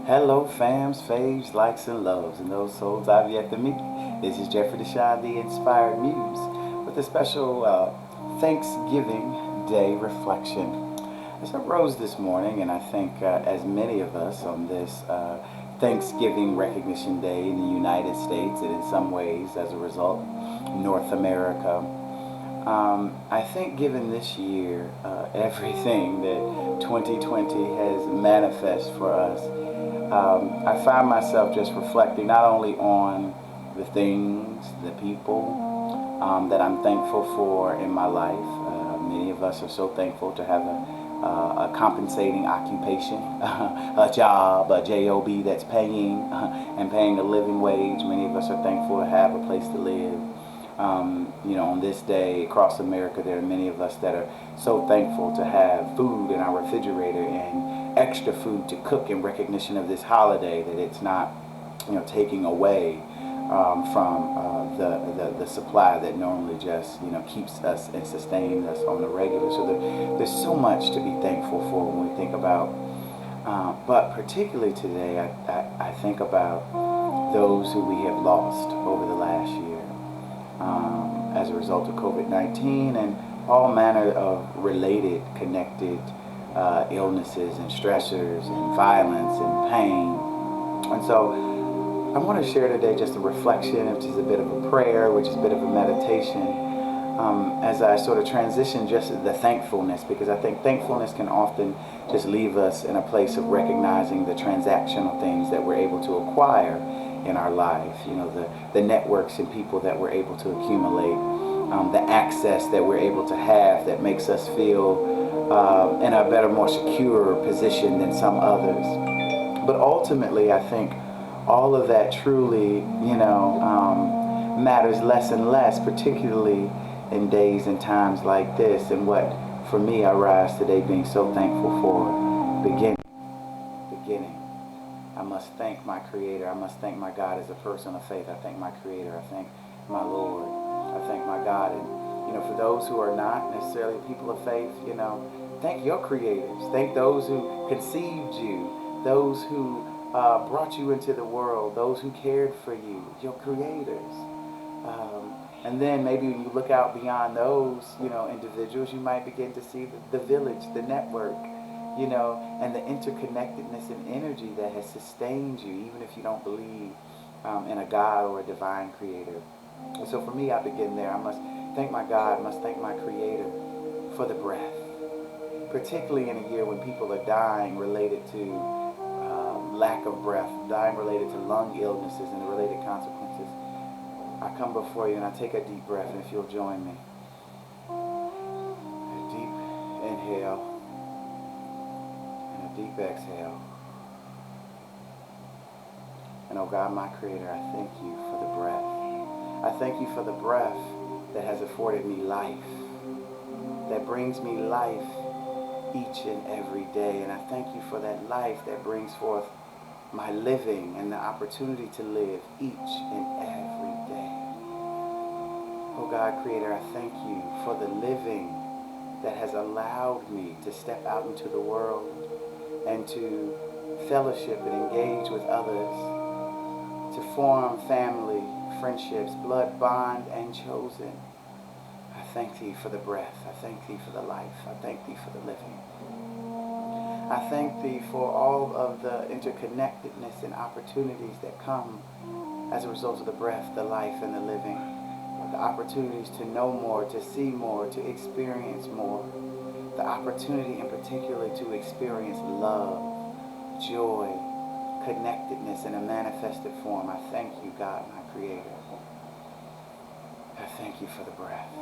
Hello, fams, faves, likes, and loves, and those souls I've yet to meet. This is Jeffrey DeShawn, the Inspired Muse, with a special Thanksgiving Day reflection. As I rose this morning, and I think as many of us on this Thanksgiving Recognition Day in the United States, and in some ways, as a result, North America, I think given this year, everything that 2020 has manifest for us, I find myself just reflecting not only on the things, the people that I'm thankful for in my life. Many of us are so thankful to have a compensating occupation, a job, a job that's paying and paying a living wage. Many of us are thankful to have a place to live. On this day across America, there are many of us that are so thankful to have food in our refrigerator and extra food to cook in recognition of this holiday, that it's not, taking away from the supply that normally just, keeps us and sustains us on the regular. So there's so much to be thankful for when we think about, but particularly today, I think about those who we have lost over the last year as a result of COVID-19 and all manner of related, connected illnesses and stressors and violence and pain. And so I want to share today just a reflection, which is a bit of a prayer, which is a bit of a meditation, as I sort of transition just the thankfulness, because I think thankfulness can often just leave us in a place of recognizing the transactional things that we're able to acquire in our life, the networks and people that we're able to accumulate, the access that we're able to have that makes us feel in a better, more secure position than some others. But ultimately, I think all of that truly, matters less and less, particularly in days and times like this. And what, for me, I rise today being so thankful for beginning. I must thank my Creator. I must thank my God as a person of faith. I thank my Creator. I thank my Lord. I thank my God. And, for those who are not necessarily people of faith, thank your creators. Thank those who conceived you, those who brought you into the world, those who cared for you, your creators. And then maybe when you look out beyond those, individuals, you might begin to see the village, the network, and the interconnectedness and energy that has sustained you, even if you don't believe in a God or a divine creator. And so for me, I begin there. I must thank my God, I must thank my Creator for the breath, particularly in a year when people are dying related to lack of breath, dying related to lung illnesses and the related consequences. I come before you and I take a deep breath, and if you'll join me. A deep inhale and a deep exhale. And oh God, my Creator, I thank you for the breath. I thank you for the breath that has afforded me life, that brings me life each and every day. And I thank you for that life that brings forth my living and the opportunity to live each and every day. Oh God, Creator, I thank you for the living that has allowed me to step out into the world and to fellowship and engage with others, to form family, friendships, blood bond, and chosen. I thank thee for the breath. I thank thee for the life. I thank thee for the living. I thank thee for all of the interconnectedness and opportunities that come as a result of the breath, the life, and the living. The opportunities to know more, to see more, to experience more. The opportunity in particular to experience love, joy, connectedness in a manifested form. I thank you, God, my Creator. I thank you for the breath.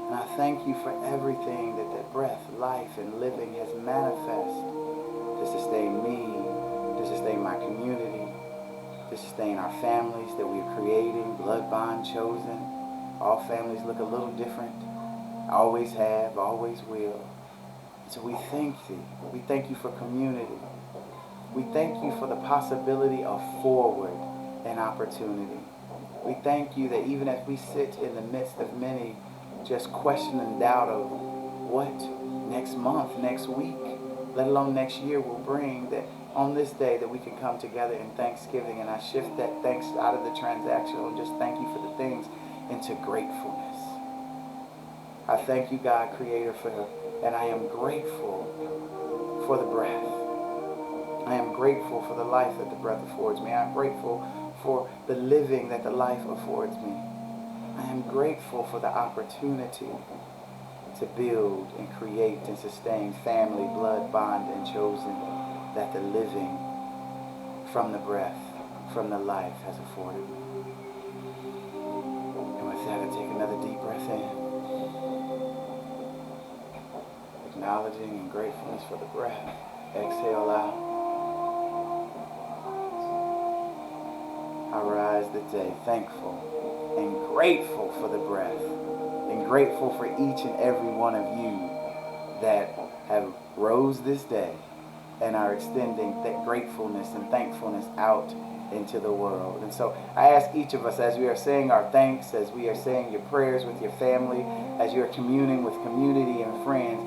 And I thank you for everything that breath, life, and living has manifest to sustain me, to sustain my community, to sustain our families that we are creating, blood bond chosen. All families look a little different. Always have, always will. So we thank thee. We thank you for community. We thank you for the possibility of forward and opportunity. We thank you that even as we sit in the midst of many just question and doubt of what next month, next week let alone next year, will bring, that on this day that we can come together in thanksgiving. And I shift that thanks out of the transactional and just thank you for the things into gratefulness. I thank you, God, Creator, and I am grateful for the breath. I am grateful for the life that the breath affords me. I am grateful for the living that the life affords me. I am grateful for the opportunity to build and create and sustain family, blood, bond, and chosen that the living from the breath, from the life has afforded me. And with that, I take another deep breath in, acknowledging and gratefulness for the breath. Exhale out. I rise the day thankful and grateful for the breath, and grateful for each and every one of you that have rose this day and are extending that gratefulness and thankfulness out into the world. And so I ask each of us, as we are saying our thanks, as we are saying your prayers with your family, as you are communing with community and friends,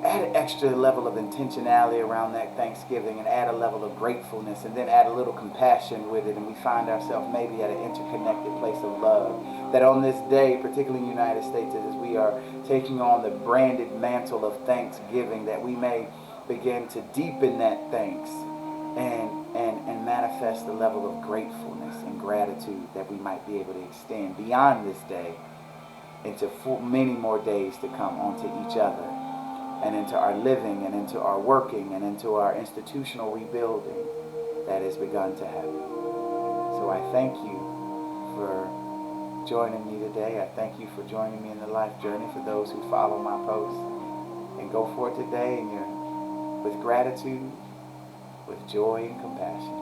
add an extra level of intentionality around that Thanksgiving, and add a level of gratefulness, and then add a little compassion with it, and we find ourselves maybe at an interconnected place of love. That on this day, particularly in the United States, as we are taking on the branded mantle of Thanksgiving, that we may begin to deepen that thanks and manifest the level of gratefulness and gratitude that we might be able to extend beyond this day into many more days to come onto each other, and into our living, and into our working, and into our institutional rebuilding that has begun to happen. So I thank you for joining me today. I thank you for joining me in the life journey. For those who follow my posts, and go forth today and with gratitude, with joy and compassion.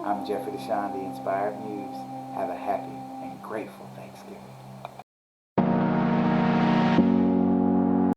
I'm Jeffrey DeShawn, the Inspired Muse. Have a happy and grateful